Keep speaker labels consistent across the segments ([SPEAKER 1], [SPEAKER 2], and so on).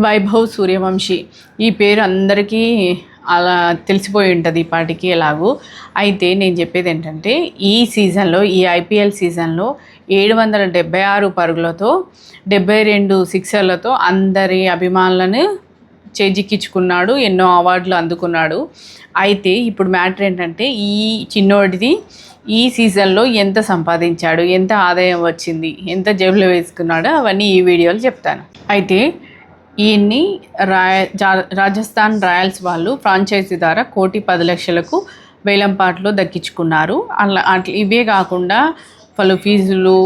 [SPEAKER 1] వైభవ్ సూర్యవంశీ ఈ పేరు అందరికీ అలా తెలిసిపోయి ఉంటుంది ఈ పాటికి ఎలాగూ. అయితే నేను చెప్పేది ఏంటంటే ఈ సీజన్లో, ఈ ఐపీఎల్ సీజన్లో 776 పరుగులతో 72 సిక్సర్లతో అందరి అభిమానులను చేజిక్కించుకున్నాడు, ఎన్నో అవార్డులు అందుకున్నాడు. అయితే ఇప్పుడు మ్యాటర్ ఏంటంటే ఈ చిన్నోడిది ఈ సీజన్లో ఎంత సంపాదించాడు, ఎంత ఆదాయం వచ్చింది, ఎంత జేబులో వేసుకున్నాడో అవన్నీ ఈ వీడియోలో చెప్తాను. అయితే ఈయన్ని రాజస్థాన్ రాయల్స్ వాళ్ళు ఫ్రాంచైజీ ద్వారా 1,10,00,000కు వేలంపాట్లో దక్కించుకున్నారు. అట్లా ఇవే కాకుండా పలు ఫీజులు,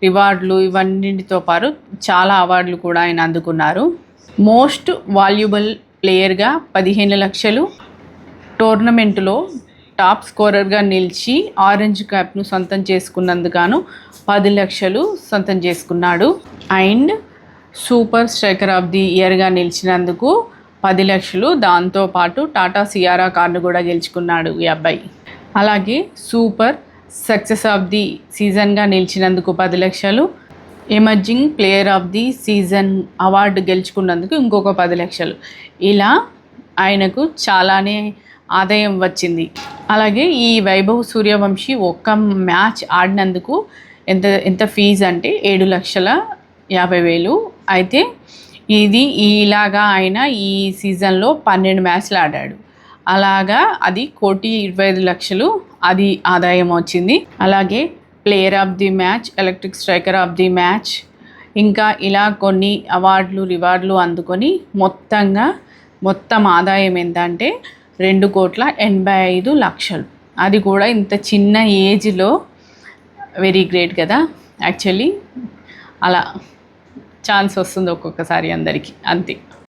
[SPEAKER 1] రివార్డులు ఇవన్నిటితో పాటు చాలా అవార్డులు కూడా ఆయన అందుకున్నారు. మోస్ట్ వాల్యుబుల్ ప్లేయర్గా 15 లక్షలు, టోర్నమెంటులో టాప్ స్కోరర్గా నిలిచి ఆరెంజ్ క్యాప్ను సొంతం చేసుకున్నందుకు 10 లక్షలు సొంతం చేసుకున్నాడు. And super striker of the ఇయర్గా నిలిచినందుకు 10 లక్షలు, దాంతోపాటు టాటా సియారా కార్డు కూడా గెలుచుకున్నాడు ఈ అబ్బాయి. అలాగే సూపర్ సక్సెస్ ఆఫ్ ది సీజన్గా నిలిచినందుకు 10 లక్షలు, emerging player of the season award గెలుచుకున్నందుకు ఇంకొక 10 లక్షలు. ఇలా ఆయనకు చాలానే ఆదాయం వచ్చింది. అలాగే ఈ వైభవ్ సూర్యవంశీ ఒక్క మ్యాచ్ ఆడినందుకు ఎంత ఫీజు అంటే 7,50,000. అయితే ఇలాగా ఆయన ఈ సీజన్లో 12 మ్యాచ్లు ఆడాడు. అలాగా అది 1,25,00,000 అది ఆదాయం వచ్చింది. అలాగే player of the match, electric striker of the match, ఇంకా ఇలా కొన్ని అవార్డులు రివార్డులు అందుకొని మొత్తం ఆదాయం ఏంటంటే 2,85,00,000. అది కూడా ఇంత చిన్న ఏజ్లో. వెరీ గ్రేట్ కదా. యాక్చువల్లీ అలా ఛాన్స్ వస్తుంది ఒక్కొక్కసారి అందరికీ, అంతే.